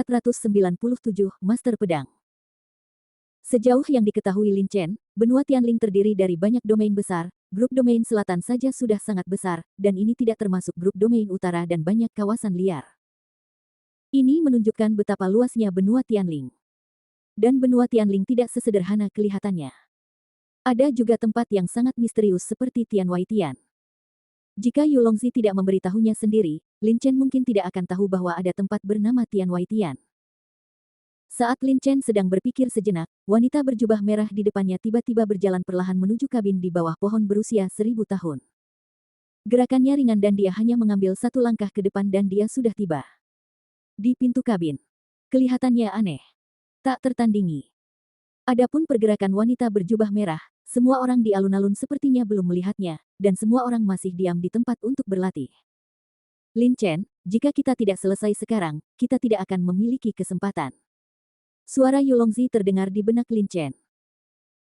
497 Master Pedang. Sejauh yang diketahui Lin Chen, benua Tianling terdiri dari banyak domain besar, grup domain selatan saja sudah sangat besar, dan ini tidak termasuk grup domain utara dan banyak kawasan liar. Ini menunjukkan betapa luasnya benua Tianling. Dan benua Tianling tidak sesederhana kelihatannya. Ada juga tempat yang sangat misterius seperti Tian Wai Tian. Jika Yu Longzi tidak memberitahunya sendiri, Lin Chen mungkin tidak akan tahu bahwa ada tempat bernama Tian Wai Tian. Saat Lin Chen sedang berpikir sejenak, wanita berjubah merah di depannya tiba-tiba berjalan perlahan menuju kabin di bawah pohon berusia 1000 tahun. Gerakannya ringan dan dia hanya mengambil satu langkah ke depan dan dia sudah tiba di pintu kabin. Kelihatannya aneh. Tak tertandingi. Adapun pergerakan wanita berjubah merah, semua orang di alun-alun sepertinya belum melihatnya, dan semua orang masih diam di tempat untuk berlatih. Lin Chen, jika kita tidak selesai sekarang, kita tidak akan memiliki kesempatan. Suara Yu Longzi terdengar di benak Lin Chen.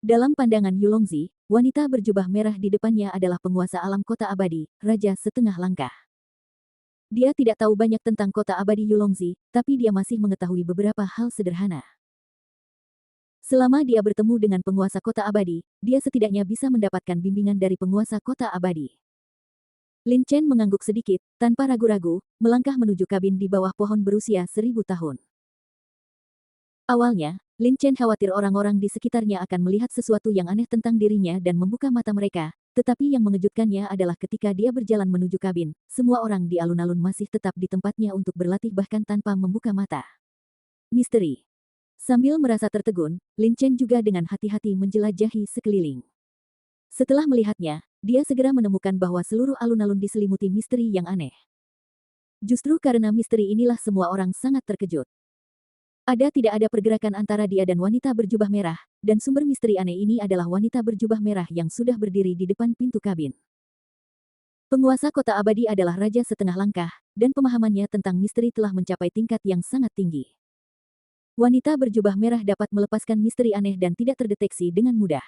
Dalam pandangan Yu Longzi, wanita berjubah merah di depannya adalah penguasa alam kota abadi, Raja Setengah Langkah. Dia tidak tahu banyak tentang kota abadi Yu Longzi, tapi dia masih mengetahui beberapa hal sederhana. Selama dia bertemu dengan penguasa kota abadi, dia setidaknya bisa mendapatkan bimbingan dari penguasa kota abadi. Lin Chen mengangguk sedikit, tanpa ragu-ragu, melangkah menuju kabin di bawah pohon berusia 1000 tahun. Awalnya, Lin Chen khawatir orang-orang di sekitarnya akan melihat sesuatu yang aneh tentang dirinya dan membuka mata mereka, tetapi yang mengejutkannya adalah ketika dia berjalan menuju kabin, semua orang di alun-alun masih tetap di tempatnya untuk berlatih bahkan tanpa membuka mata. Misteri. Sambil merasa tertegun, Lin Chen juga dengan hati-hati menjelajahi sekeliling. Setelah melihatnya, dia segera menemukan bahwa seluruh alun-alun diselimuti misteri yang aneh. Justru karena misteri inilah semua orang sangat terkejut. Tidak ada pergerakan antara dia dan wanita berjubah merah, dan sumber misteri aneh ini adalah wanita berjubah merah yang sudah berdiri di depan pintu kabin. Penguasa kota abadi adalah Raja Setengah Langkah, dan pemahamannya tentang misteri telah mencapai tingkat yang sangat tinggi. Wanita berjubah merah dapat melepaskan misteri aneh dan tidak terdeteksi dengan mudah.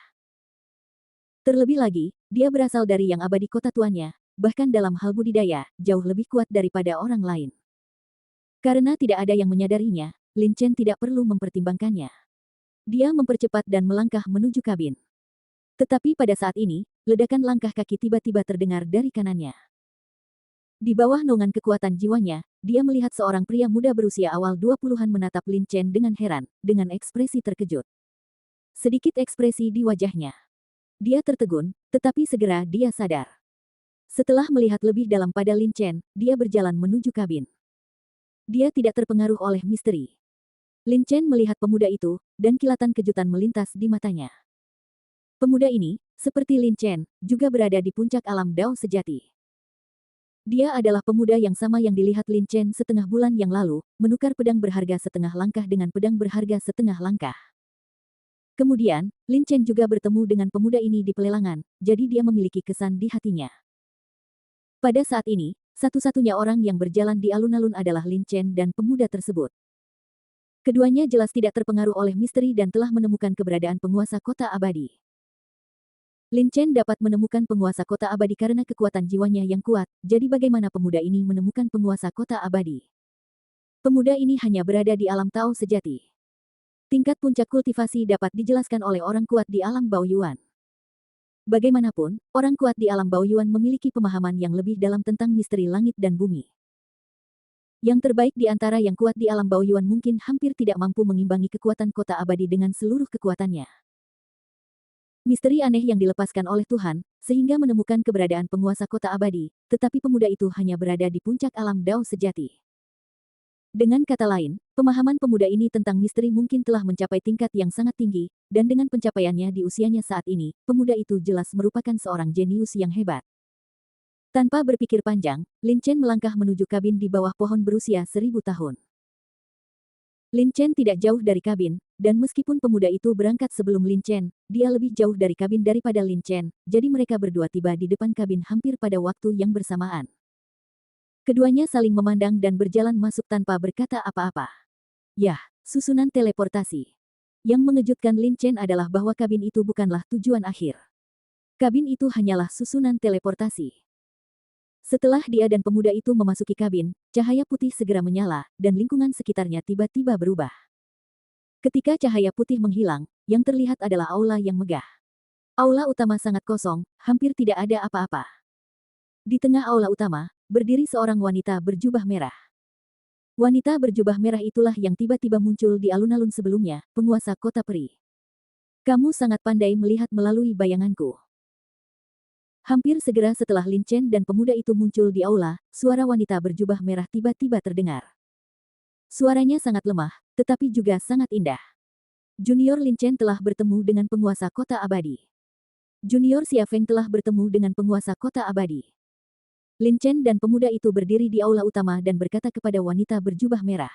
Terlebih lagi, dia berasal dari yang abadi kota tuannya, bahkan dalam hal budidaya, jauh lebih kuat daripada orang lain. Karena tidak ada yang menyadarinya, Lin Chen tidak perlu mempertimbangkannya. Dia mempercepat dan melangkah menuju kabin. Tetapi pada saat ini, ledakan langkah kaki tiba-tiba terdengar dari kanannya. Di bawah naungan kekuatan jiwanya, dia melihat seorang pria muda berusia awal 20-an menatap Lin Chen dengan heran, dengan ekspresi terkejut. Sedikit ekspresi di wajahnya. Dia tertegun, tetapi segera dia sadar. Setelah melihat lebih dalam pada Lin Chen, dia berjalan menuju kabin. Dia tidak terpengaruh oleh misteri. Lin Chen melihat pemuda itu, dan kilatan kejutan melintas di matanya. Pemuda ini, seperti Lin Chen, juga berada di puncak alam Dao sejati. Dia adalah pemuda yang sama yang dilihat Lin Chen setengah bulan yang lalu, menukar pedang berharga setengah langkah dengan pedang berharga setengah langkah. Kemudian, Lin Chen juga bertemu dengan pemuda ini di pelelangan, jadi dia memiliki kesan di hatinya. Pada saat ini, satu-satunya orang yang berjalan di alun-alun adalah Lin Chen dan pemuda tersebut. Keduanya jelas tidak terpengaruh oleh misteri dan telah menemukan keberadaan penguasa kota abadi. Lin Chen dapat menemukan penguasa kota abadi karena kekuatan jiwanya yang kuat, jadi bagaimana pemuda ini menemukan penguasa kota abadi? Pemuda ini hanya berada di alam Tao sejati. Tingkat puncak kultivasi dapat dijelaskan oleh orang kuat di alam Baoyuan. Bagaimanapun, orang kuat di alam Baoyuan memiliki pemahaman yang lebih dalam tentang misteri langit dan bumi. Yang terbaik di antara yang kuat di alam Baoyuan mungkin hampir tidak mampu mengimbangi kekuatan kota abadi dengan seluruh kekuatannya. Misteri aneh yang dilepaskan oleh Tuhan, sehingga menemukan keberadaan penguasa kota abadi, tetapi pemuda itu hanya berada di puncak alam Dao sejati. Dengan kata lain, pemahaman pemuda ini tentang misteri mungkin telah mencapai tingkat yang sangat tinggi, dan dengan pencapaiannya di usianya saat ini, pemuda itu jelas merupakan seorang jenius yang hebat. Tanpa berpikir panjang, Lin Chen melangkah menuju kabin di bawah pohon berusia 1000 tahun. Lin Chen tidak jauh dari kabin, dan meskipun pemuda itu berangkat sebelum Lin Chen, dia lebih jauh dari kabin daripada Lin Chen, jadi mereka berdua tiba di depan kabin hampir pada waktu yang bersamaan. Keduanya saling memandang dan berjalan masuk tanpa berkata apa-apa. Yah, susunan teleportasi. Yang mengejutkan Lin Chen adalah bahwa kabin itu bukanlah tujuan akhir. Kabin itu hanyalah susunan teleportasi. Setelah dia dan pemuda itu memasuki kabin, cahaya putih segera menyala, dan lingkungan sekitarnya tiba-tiba berubah. Ketika cahaya putih menghilang, yang terlihat adalah aula yang megah. Aula utama sangat kosong, hampir tidak ada apa-apa. Di tengah aula utama, berdiri seorang wanita berjubah merah. Wanita berjubah merah itulah yang tiba-tiba muncul di alun-alun sebelumnya, penguasa kota peri. Kamu sangat pandai melihat melalui bayanganku. Hampir segera setelah Lin Chen dan pemuda itu muncul di aula, suara wanita berjubah merah tiba-tiba terdengar. Suaranya sangat lemah, tetapi juga sangat indah. Junior Lin Chen telah bertemu dengan penguasa kota abadi. Junior Xia Feng telah bertemu dengan penguasa kota abadi. Lin Chen dan pemuda itu berdiri di aula utama dan berkata kepada wanita berjubah merah.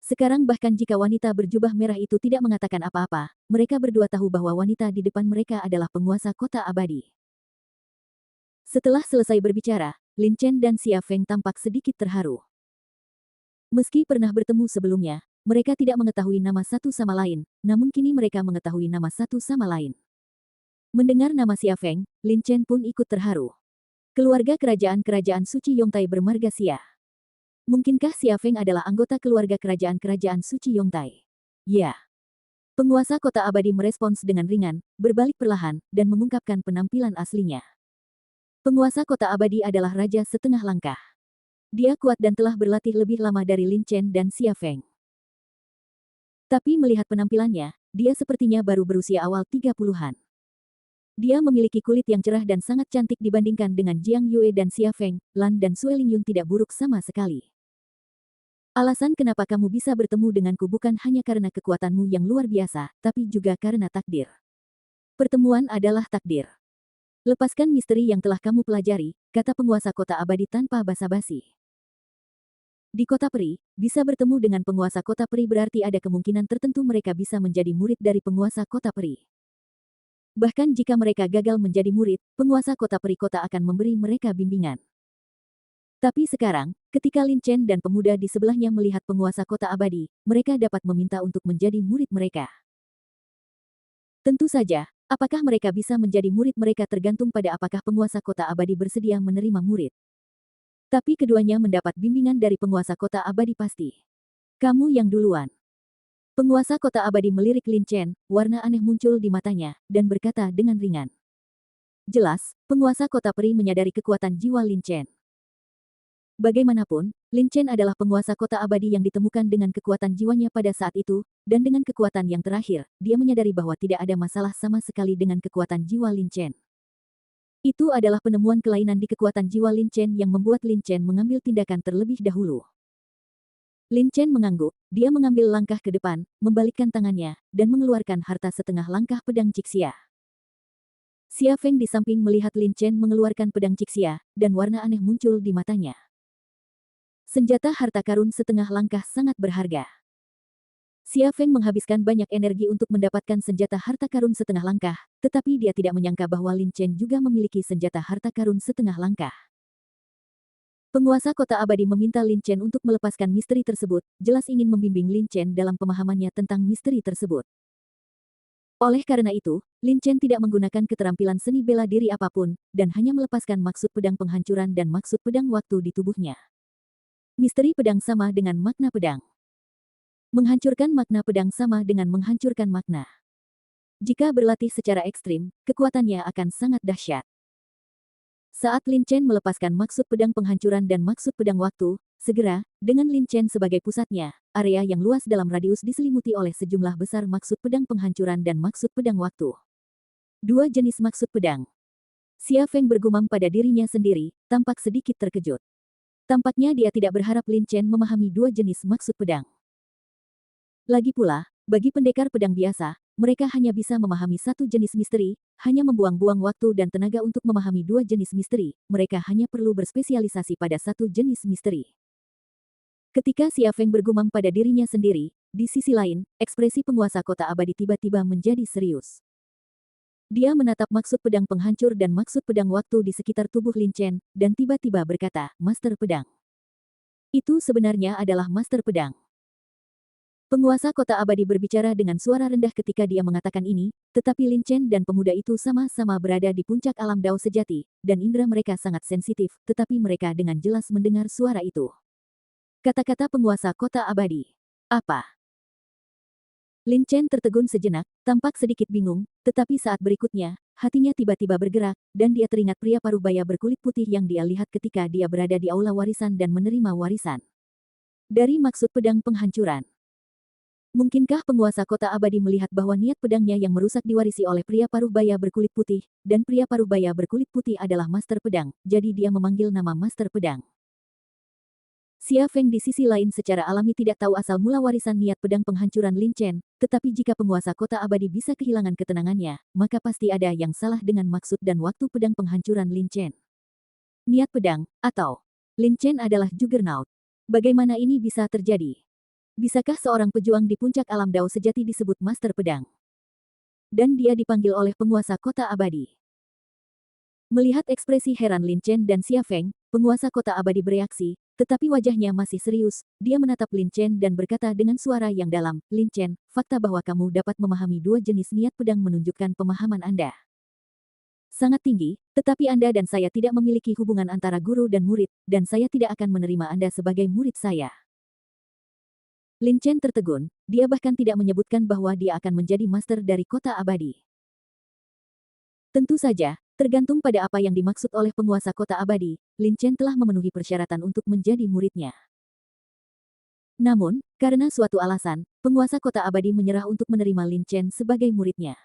Sekarang bahkan jika wanita berjubah merah itu tidak mengatakan apa-apa, mereka berdua tahu bahwa wanita di depan mereka adalah penguasa kota abadi. Setelah selesai berbicara, Lin Chen dan Xia Feng tampak sedikit terharu. Meski pernah bertemu sebelumnya, mereka tidak mengetahui nama satu sama lain, namun kini mereka mengetahui nama satu sama lain. Mendengar nama Xia Feng, Lin Chen pun ikut terharu. Keluarga kerajaan suci Yongtai bermarga Xia. Mungkinkah Xia Feng adalah anggota keluarga kerajaan suci Yongtai? Ya. Penguasa kota abadi merespons dengan ringan, berbalik perlahan, dan mengungkapkan penampilan aslinya. Penguasa kota abadi adalah raja setengah langkah. Dia kuat dan telah berlatih lebih lama dari Lin Chen dan Xia Feng. Tapi melihat penampilannya, dia sepertinya baru berusia awal 30-an. Dia memiliki kulit yang cerah dan sangat cantik dibandingkan dengan Jiang Yue dan Xia Feng, Lan dan Sue Lingyun tidak buruk sama sekali. Alasan kenapa kamu bisa bertemu denganku bukan hanya karena kekuatanmu yang luar biasa, tapi juga karena takdir. Pertemuan adalah takdir. Lepaskan misteri yang telah kamu pelajari, kata penguasa kota abadi tanpa basa-basi. Di kota peri, bisa bertemu dengan penguasa kota peri berarti ada kemungkinan tertentu mereka bisa menjadi murid dari penguasa kota peri. Bahkan jika mereka gagal menjadi murid, penguasa kota peri kota akan memberi mereka bimbingan. Tapi sekarang, ketika Lin Chen dan pemuda di sebelahnya melihat penguasa kota abadi, mereka dapat meminta untuk menjadi murid mereka. Tentu saja, apakah mereka bisa menjadi murid mereka tergantung pada apakah penguasa kota abadi bersedia menerima murid. Tapi keduanya mendapat bimbingan dari penguasa kota abadi pasti. Kamu yang duluan. Penguasa kota abadi melirik Lin Chen, warna aneh muncul di matanya, dan berkata dengan ringan. Jelas, penguasa kota peri menyadari kekuatan jiwa Lin Chen. Bagaimanapun, Lin Chen adalah penguasa kota abadi yang ditemukan dengan kekuatan jiwanya pada saat itu, dan dengan kekuatan yang terakhir, dia menyadari bahwa tidak ada masalah sama sekali dengan kekuatan jiwa Lin Chen. Itu adalah penemuan kelainan di kekuatan jiwa Lin Chen yang membuat Lin Chen mengambil tindakan terlebih dahulu. Lin Chen mengangguk, dia mengambil langkah ke depan, membalikkan tangannya, dan mengeluarkan harta setengah langkah pedang Cixia. Xia Feng di samping melihat Lin Chen mengeluarkan pedang Cixia, dan warna aneh muncul di matanya. Senjata harta karun setengah langkah sangat berharga. Xia Feng menghabiskan banyak energi untuk mendapatkan senjata harta karun setengah langkah, tetapi dia tidak menyangka bahwa Lin Chen juga memiliki senjata harta karun setengah langkah. Penguasa kota abadi meminta Lin Chen untuk melepaskan misteri tersebut, jelas ingin membimbing Lin Chen dalam pemahamannya tentang misteri tersebut. Oleh karena itu, Lin Chen tidak menggunakan keterampilan seni bela diri apapun, dan hanya melepaskan maksud pedang penghancuran dan maksud pedang waktu di tubuhnya. Misteri pedang sama dengan makna pedang. Menghancurkan makna pedang sama dengan menghancurkan makna. Jika berlatih secara ekstrim, kekuatannya akan sangat dahsyat. Saat Lin Chen melepaskan maksud pedang penghancuran dan maksud pedang waktu, segera, dengan Lin Chen sebagai pusatnya, area yang luas dalam radius diselimuti oleh sejumlah besar maksud pedang penghancuran dan maksud pedang waktu. Dua jenis maksud pedang. Xia Feng bergumam pada dirinya sendiri, tampak sedikit terkejut. Tampaknya dia tidak berharap Lin Chen memahami dua jenis maksud pedang. Lagi pula, bagi pendekar pedang biasa, mereka hanya bisa memahami satu jenis misteri, hanya membuang-buang waktu dan tenaga untuk memahami dua jenis misteri, mereka hanya perlu berspesialisasi pada satu jenis misteri. Ketika Xia Feng bergumam pada dirinya sendiri, di sisi lain, ekspresi penguasa kota abadi tiba-tiba menjadi serius. Dia menatap maksud pedang penghancur dan maksud pedang waktu di sekitar tubuh Lin Chen, dan tiba-tiba berkata, Master Pedang. Itu sebenarnya adalah Master Pedang. Penguasa kota abadi berbicara dengan suara rendah ketika dia mengatakan ini, tetapi Lin Chen dan pemuda itu sama-sama berada di puncak alam Dao sejati, dan indera mereka sangat sensitif, tetapi mereka dengan jelas mendengar suara itu. Kata-kata penguasa kota abadi. Apa? Lin Chen tertegun sejenak, tampak sedikit bingung, tetapi saat berikutnya, hatinya tiba-tiba bergerak, dan dia teringat pria parubaya berkulit putih yang dia lihat ketika dia berada di aula warisan dan menerima warisan. Dari maksud pedang penghancuran. Mungkinkah penguasa kota abadi melihat bahwa niat pedangnya yang merusak diwarisi oleh pria parubaya berkulit putih, dan pria parubaya berkulit putih adalah master pedang, jadi dia memanggil nama master pedang. Xia Feng di sisi lain secara alami tidak tahu asal mula warisan niat pedang penghancuran Lin Chen, tetapi jika penguasa kota abadi bisa kehilangan ketenangannya, maka pasti ada yang salah dengan maksud dan waktu pedang penghancuran Lin Chen. Niat pedang, atau Lin Chen adalah Juggernaut. Bagaimana ini bisa terjadi? Bisakah seorang pejuang di puncak alam Dao sejati disebut master pedang? Dan dia dipanggil oleh penguasa kota abadi. Melihat ekspresi heran Lin Chen dan Xia Feng, penguasa kota abadi bereaksi, tetapi wajahnya masih serius. Dia menatap Lin Chen dan berkata dengan suara yang dalam, "Lin Chen, fakta bahwa kamu dapat memahami dua jenis niat pedang menunjukkan pemahaman Anda sangat tinggi, tetapi Anda dan saya tidak memiliki hubungan antara guru dan murid, dan saya tidak akan menerima Anda sebagai murid saya." Lin Chen tertegun, dia bahkan tidak menyebutkan bahwa dia akan menjadi master dari kota abadi. Tentu saja, tergantung pada apa yang dimaksud oleh penguasa kota abadi, Lin Chen telah memenuhi persyaratan untuk menjadi muridnya. Namun, karena suatu alasan, penguasa kota abadi menyerah untuk menerima Lin Chen sebagai muridnya.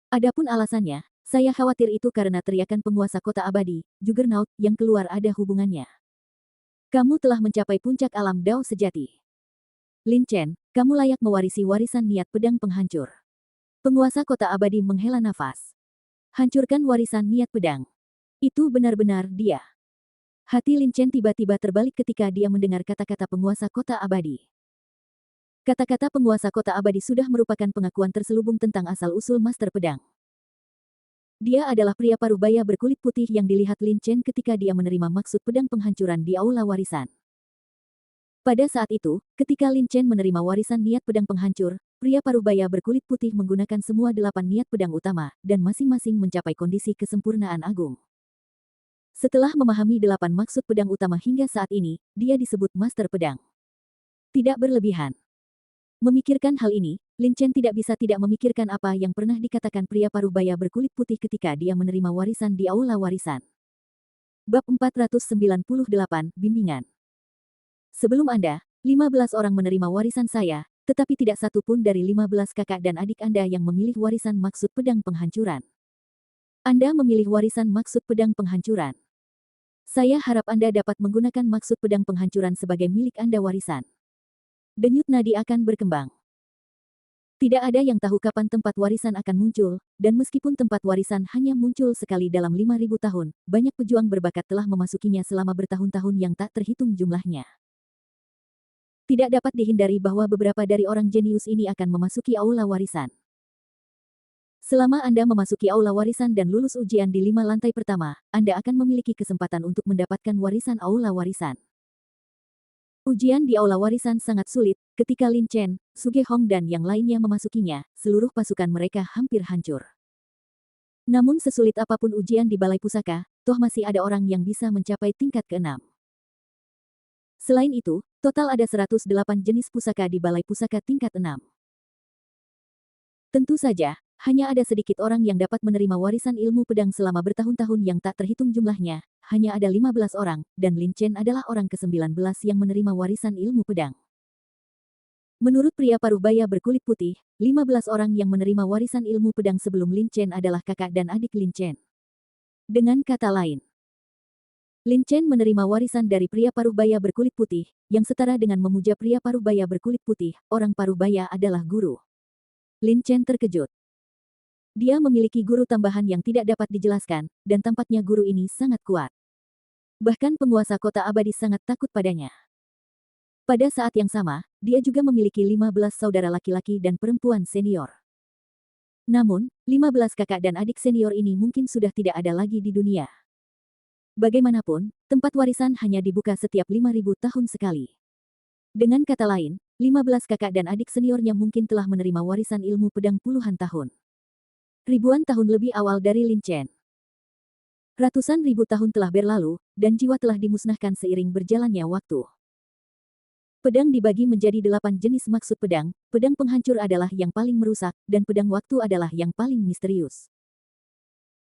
Adapun alasannya, saya khawatir itu karena teriakan penguasa kota abadi, Juggernaut, yang keluar ada hubungannya. Kamu telah mencapai puncak alam Dao sejati. Lin Chen, kamu layak mewarisi warisan niat pedang penghancur. Penguasa kota abadi menghela nafas. Hancurkan warisan niat pedang. Itu benar-benar dia. Hati Lin Chen tiba-tiba terbalik ketika dia mendengar kata-kata penguasa kota abadi. Kata-kata penguasa kota abadi sudah merupakan pengakuan terselubung tentang asal-usul master pedang. Dia adalah pria parubaya berkulit putih yang dilihat Lin Chen ketika dia menerima maksud pedang penghancuran di aula warisan. Pada saat itu, ketika Lin Chen menerima warisan niat pedang penghancur, pria parubaya berkulit putih menggunakan semua 8 niat pedang utama, dan masing-masing mencapai kondisi kesempurnaan agung. Setelah memahami 8 maksud pedang utama hingga saat ini, dia disebut master pedang. Tidak berlebihan. Memikirkan hal ini, Lin Chen tidak bisa tidak memikirkan apa yang pernah dikatakan pria parubaya berkulit putih ketika dia menerima warisan di aula warisan. Bab 498, Bimbingan. Sebelum Anda, 15 orang menerima warisan saya, tetapi tidak satu pun dari 15 kakak dan adik Anda yang memilih warisan maksud pedang penghancuran. Anda memilih warisan maksud pedang penghancuran. Saya harap Anda dapat menggunakan maksud pedang penghancuran sebagai milik Anda warisan. Denyut nadi akan berkembang. Tidak ada yang tahu kapan tempat warisan akan muncul, dan meskipun tempat warisan hanya muncul sekali dalam 5.000 tahun, banyak pejuang berbakat telah memasukinya selama bertahun-tahun yang tak terhitung jumlahnya. Tidak dapat dihindari bahwa beberapa dari orang jenius ini akan memasuki aula warisan. Selama Anda memasuki aula warisan dan lulus ujian di 5 lantai pertama, Anda akan memiliki kesempatan untuk mendapatkan warisan aula warisan. Ujian di aula warisan sangat sulit, ketika Lin Chen, Suge Hong dan yang lainnya memasukinya, seluruh pasukan mereka hampir hancur. Namun sesulit apapun ujian di balai pusaka, toh masih ada orang yang bisa mencapai tingkat ke-6. Selain itu, total ada 108 jenis pusaka di balai pusaka tingkat 6. Tentu saja, hanya ada sedikit orang yang dapat menerima warisan ilmu pedang selama bertahun-tahun yang tak terhitung jumlahnya, hanya ada 15 orang, dan Lin Chen adalah orang ke-19 yang menerima warisan ilmu pedang. Menurut pria parubaya berkulit putih, 15 orang yang menerima warisan ilmu pedang sebelum Lin Chen adalah kakak dan adik Lin Chen. Dengan kata lain, Lin Chen menerima warisan dari pria parubaya berkulit putih, yang setara dengan memuja pria parubaya berkulit putih, orang parubaya adalah guru. Lin Chen terkejut. Dia memiliki guru tambahan yang tidak dapat dijelaskan, dan tampaknya guru ini sangat kuat. Bahkan penguasa kota abadi sangat takut padanya. Pada saat yang sama, dia juga memiliki 15 saudara laki-laki dan perempuan senior. Namun, 15 kakak dan adik senior ini mungkin sudah tidak ada lagi di dunia. Bagaimanapun, tempat warisan hanya dibuka setiap 5.000 tahun sekali. Dengan kata lain, 15 kakak dan adik seniornya mungkin telah menerima warisan ilmu pedang puluhan tahun. Ribuan tahun lebih awal dari Lin Chen. Ratusan ribu tahun telah berlalu, dan jiwa telah dimusnahkan seiring berjalannya waktu. Pedang dibagi menjadi 8 jenis maksud pedang. Pedang penghancur adalah yang paling merusak, dan pedang waktu adalah yang paling misterius.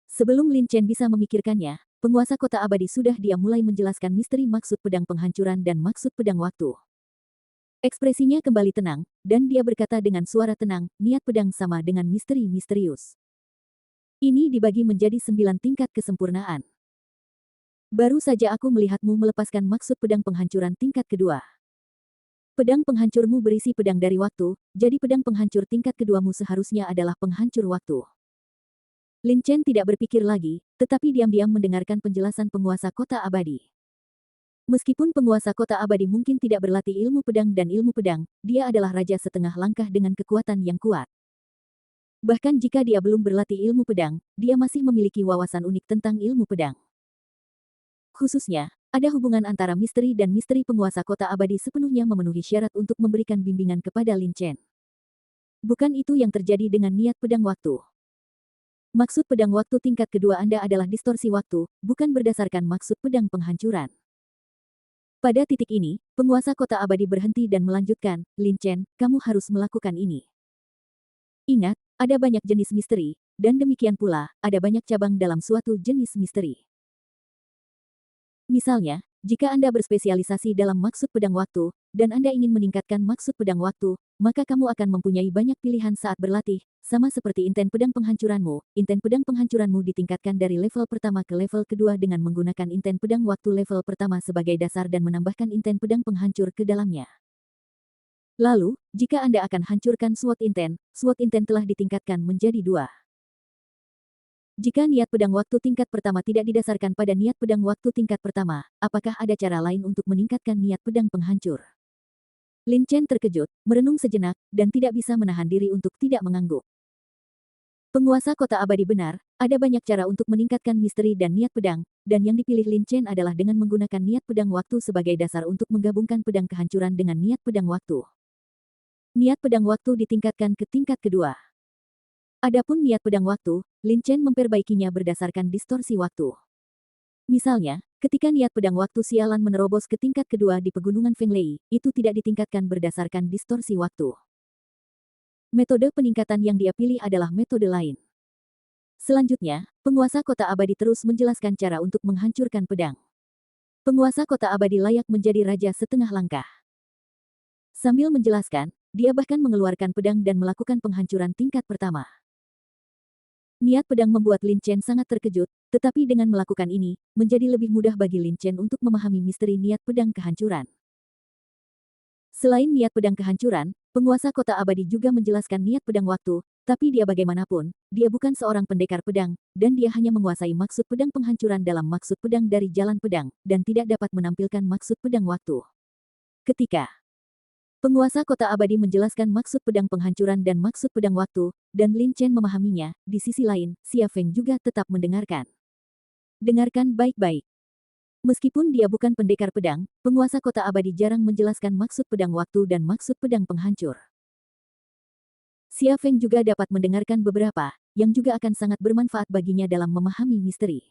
Sebelum Lin Chen bisa memikirkannya, penguasa kota abadi sudah dia mulai menjelaskan misteri maksud pedang penghancuran dan maksud pedang waktu. Ekspresinya kembali tenang, dan dia berkata dengan suara tenang, niat pedang sama dengan misteri misterius. Ini dibagi menjadi 9 tingkat kesempurnaan. Baru saja aku melihatmu melepaskan maksud pedang penghancuran tingkat kedua. Pedang penghancurmu berisi pedang dari waktu, jadi pedang penghancur tingkat keduamu seharusnya adalah penghancur waktu. Lin Chen tidak berpikir lagi, tetapi diam-diam mendengarkan penjelasan penguasa kota abadi. Meskipun penguasa kota abadi mungkin tidak berlatih ilmu pedang dan ilmu pedang, dia adalah raja setengah langkah dengan kekuatan yang kuat. Bahkan jika dia belum berlatih ilmu pedang, dia masih memiliki wawasan unik tentang ilmu pedang. Khususnya, ada hubungan antara misteri dan misteri penguasa kota abadi sepenuhnya memenuhi syarat untuk memberikan bimbingan kepada Lin Chen. Bukan itu yang terjadi dengan niat pedang waktu. Maksud pedang waktu tingkat kedua Anda adalah distorsi waktu, bukan berdasarkan maksud pedang penghancuran. Pada titik ini, penguasa kota abadi berhenti dan melanjutkan, Lin Chen, kamu harus melakukan ini. Ingat, ada banyak jenis misteri, dan demikian pula, ada banyak cabang dalam suatu jenis misteri. Misalnya, jika Anda berspesialisasi dalam maksud pedang waktu, dan Anda ingin meningkatkan maksud pedang waktu, maka kamu akan mempunyai banyak pilihan saat berlatih, sama seperti inten pedang penghancuranmu. Inten pedang penghancuranmu ditingkatkan dari level pertama ke level kedua dengan menggunakan inten pedang waktu level pertama sebagai dasar dan menambahkan inten pedang penghancur ke dalamnya. Lalu, jika Anda akan hancurkan SWOT inten telah ditingkatkan menjadi 2. Jika niat pedang waktu tingkat pertama tidak didasarkan pada niat pedang waktu tingkat pertama, apakah ada cara lain untuk meningkatkan niat pedang penghancur? Lin Chen terkejut, merenung sejenak, dan tidak bisa menahan diri untuk tidak mengangguk. Penguasa kota abadi benar, ada banyak cara untuk meningkatkan misteri dan niat pedang, dan yang dipilih Lin Chen adalah dengan menggunakan niat pedang waktu sebagai dasar untuk menggabungkan pedang kehancuran dengan niat pedang waktu. Niat pedang waktu ditingkatkan ke tingkat kedua. Adapun niat pedang waktu, Lin Chen memperbaikinya berdasarkan distorsi waktu. Misalnya, ketika niat pedang waktu sialan menerobos ke tingkat kedua di pegunungan Fenglei, itu tidak ditingkatkan berdasarkan distorsi waktu. Metode peningkatan yang dia pilih adalah metode lain. Selanjutnya, penguasa kota abadi terus menjelaskan cara untuk menghancurkan pedang. Penguasa kota abadi layak menjadi raja setengah langkah. Sambil menjelaskan, dia bahkan mengeluarkan pedang dan melakukan penghancuran tingkat pertama. Niat pedang membuat Lin Chen sangat terkejut, tetapi dengan melakukan ini, menjadi lebih mudah bagi Lin Chen untuk memahami misteri niat pedang kehancuran. Selain niat pedang kehancuran, penguasa kota abadi juga menjelaskan niat pedang waktu, tapi dia bagaimanapun, dia bukan seorang pendekar pedang, dan dia hanya menguasai maksud pedang penghancuran dalam maksud pedang dari jalan pedang, dan tidak dapat menampilkan maksud pedang waktu. Ketika penguasa kota abadi menjelaskan maksud pedang penghancuran dan maksud pedang waktu, dan Lin Chen memahaminya. Di sisi lain, Xia Feng juga tetap mendengarkan. Dengarkan baik-baik. Meskipun dia bukan pendekar pedang, penguasa kota abadi jarang menjelaskan maksud pedang waktu dan maksud pedang penghancur. Xia Feng juga dapat mendengarkan beberapa, yang juga akan sangat bermanfaat baginya dalam memahami misteri.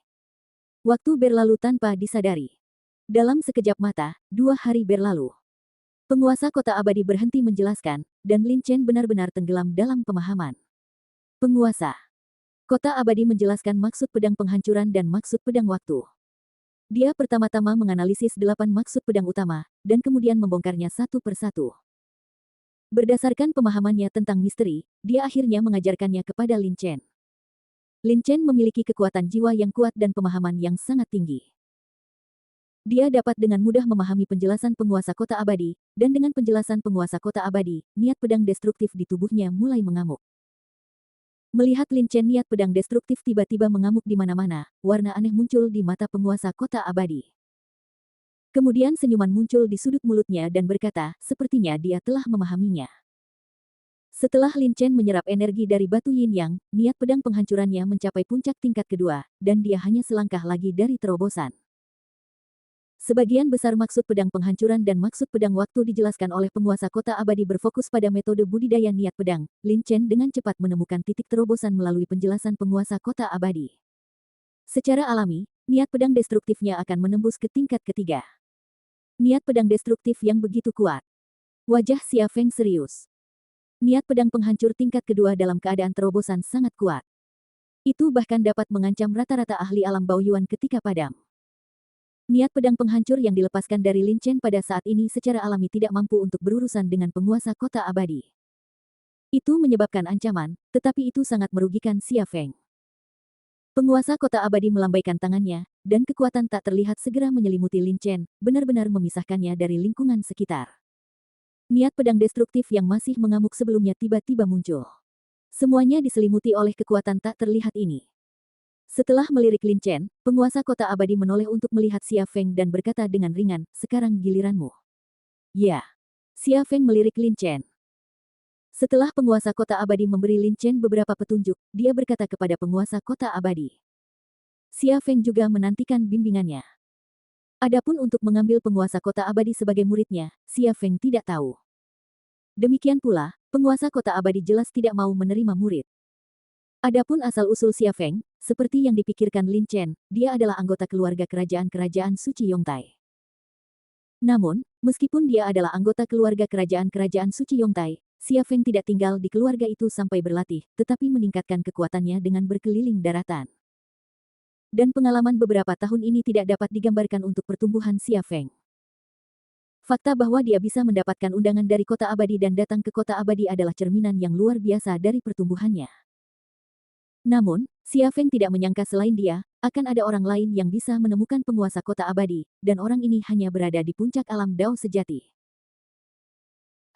Waktu berlalu tanpa disadari. Dalam sekejap mata, 2 hari berlalu. Penguasa kota abadi berhenti menjelaskan, dan Lin Chen benar-benar tenggelam dalam pemahaman. Penguasa kota abadi menjelaskan maksud pedang penghancuran dan maksud pedang waktu. Dia pertama-tama menganalisis 8 maksud pedang utama, dan kemudian membongkarnya satu persatu. Berdasarkan pemahamannya tentang misteri, dia akhirnya mengajarkannya kepada Lin Chen. Lin Chen memiliki kekuatan jiwa yang kuat dan pemahaman yang sangat tinggi. Dia dapat dengan mudah memahami penjelasan penguasa kota abadi, dan dengan penjelasan penguasa kota abadi, niat pedang destruktif di tubuhnya mulai mengamuk. Melihat Lin Chen niat pedang destruktif tiba-tiba mengamuk di mana-mana, warna aneh muncul di mata penguasa kota abadi. Kemudian senyuman muncul di sudut mulutnya dan berkata, sepertinya dia telah memahaminya. Setelah Lin Chen menyerap energi dari batu yin yang, niat pedang penghancurannya mencapai puncak tingkat kedua, dan dia hanya selangkah lagi dari terobosan. Sebagian besar maksud pedang penghancuran dan maksud pedang waktu dijelaskan oleh penguasa kota abadi berfokus pada metode budidaya niat pedang. Lin Chen dengan cepat menemukan titik terobosan melalui penjelasan penguasa kota abadi. Secara alami, niat pedang destruktifnya akan menembus ke tingkat ketiga. Niat pedang destruktif yang begitu kuat. Wajah Xia Feng serius. Niat pedang penghancur tingkat kedua dalam keadaan terobosan sangat kuat. Itu bahkan dapat mengancam rata-rata ahli alam Baoyuan ketika padam. Niat pedang penghancur yang dilepaskan dari Lin Chen pada saat ini secara alami tidak mampu untuk berurusan dengan penguasa kota abadi. Itu menyebabkan ancaman, tetapi itu sangat merugikan Xia Feng. Penguasa kota abadi melambaikan tangannya, dan kekuatan tak terlihat segera menyelimuti Lin Chen, benar-benar memisahkannya dari lingkungan sekitar. Niat pedang destruktif yang masih mengamuk sebelumnya tiba-tiba muncul. Semuanya diselimuti oleh kekuatan tak terlihat ini. Setelah melirik Lin Chen, penguasa kota abadi menoleh untuk melihat Xia Feng dan berkata dengan ringan, sekarang giliranmu. Ya. Xia Feng melirik Lin Chen. Setelah penguasa kota abadi memberi Lin Chen beberapa petunjuk, dia berkata kepada penguasa kota abadi. Xia Feng juga menantikan bimbingannya. Adapun untuk mengambil penguasa kota abadi sebagai muridnya, Xia Feng tidak tahu. Demikian pula, penguasa kota abadi jelas tidak mau menerima murid. Adapun asal-usul Xia Feng, seperti yang dipikirkan Lin Chen, dia adalah anggota keluarga kerajaan-kerajaan suci Yongtai. Namun, meskipun dia adalah anggota keluarga kerajaan-kerajaan suci Yongtai, Xia Feng tidak tinggal di keluarga itu sampai berlatih, tetapi meningkatkan kekuatannya dengan berkeliling daratan. Dan pengalaman beberapa tahun ini tidak dapat digambarkan untuk pertumbuhan Xia Feng. Fakta bahwa dia bisa mendapatkan undangan dari kota abadi dan datang ke kota abadi adalah cerminan yang luar biasa dari pertumbuhannya. Namun, Xia Feng tidak menyangka selain dia, akan ada orang lain yang bisa menemukan penguasa kota abadi, dan orang ini hanya berada di puncak alam Dao sejati.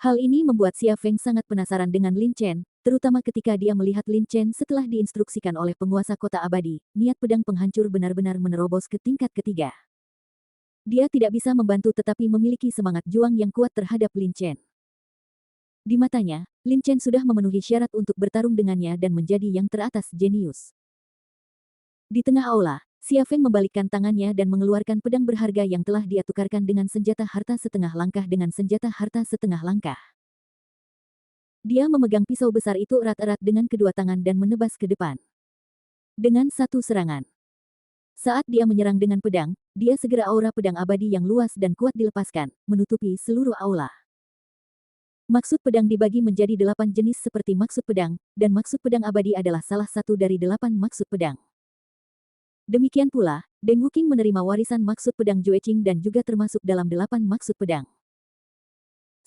Hal ini membuat Xia Feng sangat penasaran dengan Lin Chen, terutama ketika dia melihat Lin Chen setelah diinstruksikan oleh penguasa kota abadi, niat pedang penghancur benar-benar menerobos ke tingkat ketiga. Dia tidak bisa membantu tetapi memiliki semangat juang yang kuat terhadap Lin Chen. Di matanya, Lin Chen sudah memenuhi syarat untuk bertarung dengannya dan menjadi yang teratas jenius. Di tengah aula, Xia Feng membalikkan tangannya dan mengeluarkan pedang berharga yang telah dia tukarkan dengan senjata harta setengah langkah dengan senjata harta setengah langkah. Dia memegang pisau besar itu erat-erat dengan kedua tangan dan menebas ke depan. Dengan satu serangan. Saat dia menyerang dengan pedang, dia segera aura pedang abadi yang luas dan kuat dilepaskan, menutupi seluruh aula. Maksud pedang dibagi menjadi 8 jenis seperti maksud pedang, dan maksud pedang abadi adalah salah satu dari 8 maksud pedang. Demikian pula, Deng Wuqing menerima warisan maksud pedang Jueqing dan juga termasuk dalam 8 maksud pedang.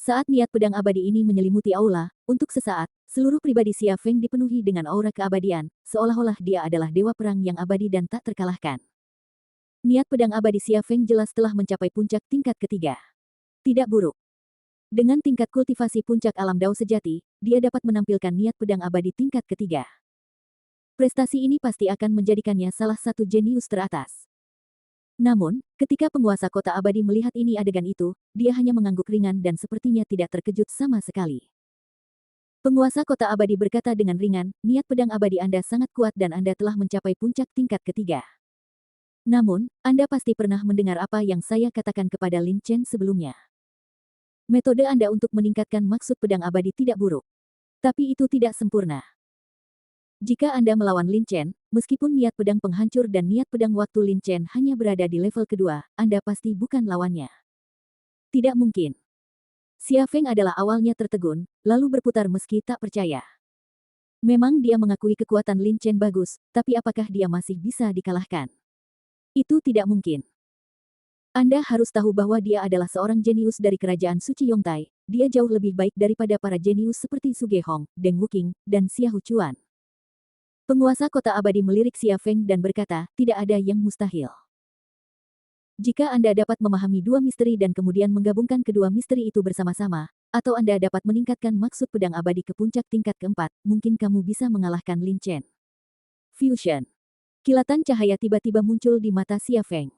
Saat niat pedang abadi ini menyelimuti aula, untuk sesaat, seluruh pribadi Xia Feng dipenuhi dengan aura keabadian, seolah-olah dia adalah dewa perang yang abadi dan tak terkalahkan. Niat pedang abadi Xia Feng jelas telah mencapai puncak tingkat ketiga. Tidak buruk. Dengan tingkat kultivasi puncak alam Dao sejati, dia dapat menampilkan niat pedang abadi tingkat ketiga. Prestasi ini pasti akan menjadikannya salah satu jenius teratas. Namun, ketika penguasa kota abadi melihat ini adegan itu, dia hanya mengangguk ringan dan sepertinya tidak terkejut sama sekali. Penguasa kota abadi berkata dengan ringan, niat pedang abadi Anda sangat kuat dan Anda telah mencapai puncak tingkat ketiga. Namun, Anda pasti pernah mendengar apa yang saya katakan kepada Lin Chen sebelumnya. Metode Anda untuk meningkatkan maksud pedang abadi tidak buruk. Tapi itu tidak sempurna. Jika Anda melawan Lin Chen, meskipun niat pedang penghancur dan niat pedang waktu Lin Chen hanya berada di level kedua, Anda pasti bukan lawannya. Tidak mungkin. Xia Feng adalah awalnya tertegun, lalu berputar meski tak percaya. Memang dia mengakui kekuatan Lin Chen bagus, tapi apakah dia masih bisa dikalahkan? Itu tidak mungkin. Anda harus tahu bahwa dia adalah seorang jenius dari kerajaan suci Yongtai. Dia jauh lebih baik daripada para jenius seperti Su Gehong, Deng Wuqing, dan Xiahou Chuan. Penguasa kota abadi melirik Xia Feng dan berkata, tidak ada yang mustahil. Jika Anda dapat memahami dua misteri dan kemudian menggabungkan kedua misteri itu bersama-sama, atau Anda dapat meningkatkan maksud pedang abadi ke puncak tingkat keempat, mungkin kamu bisa mengalahkan Lin Chen. Fusion. Kilatan cahaya tiba-tiba muncul di mata Xia Feng.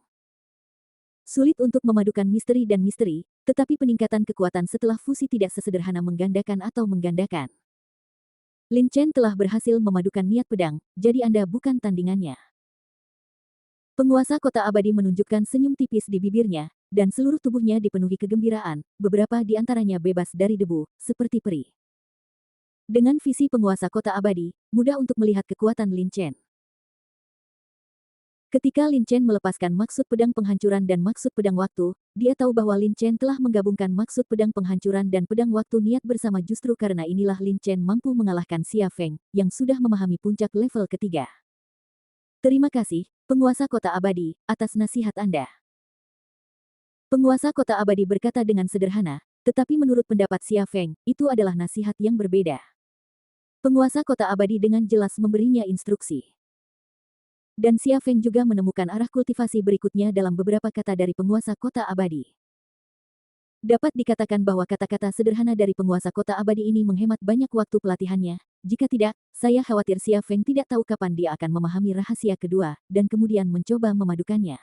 Sulit untuk memadukan misteri dan misteri, tetapi peningkatan kekuatan setelah fusi tidak sesederhana menggandakan atau menggandakan. Lin Chen telah berhasil memadukan niat pedang, jadi Anda bukan tandingannya. Penguasa kota abadi menunjukkan senyum tipis di bibirnya, dan seluruh tubuhnya dipenuhi kegembiraan, beberapa di antaranya bebas dari debu, seperti peri. Dengan visi penguasa kota abadi, mudah untuk melihat kekuatan Lin Chen. Ketika Lin Chen melepaskan maksud pedang penghancuran dan maksud pedang waktu, dia tahu bahwa Lin Chen telah menggabungkan maksud pedang penghancuran dan pedang waktu niat bersama justru karena inilah Lin Chen mampu mengalahkan Xia Feng, yang sudah memahami puncak level ketiga. Terima kasih, penguasa kota abadi, atas nasihat Anda. Penguasa kota abadi berkata dengan sederhana, tetapi menurut pendapat Xia Feng, itu adalah nasihat yang berbeda. Penguasa kota abadi dengan jelas memberinya instruksi. Dan Xia Feng juga menemukan arah kultivasi berikutnya dalam beberapa kata dari penguasa kota abadi. Dapat dikatakan bahwa kata-kata sederhana dari penguasa kota abadi ini menghemat banyak waktu pelatihannya. Jika tidak, saya khawatir Xia Feng tidak tahu kapan dia akan memahami rahasia kedua, dan kemudian mencoba memadukannya.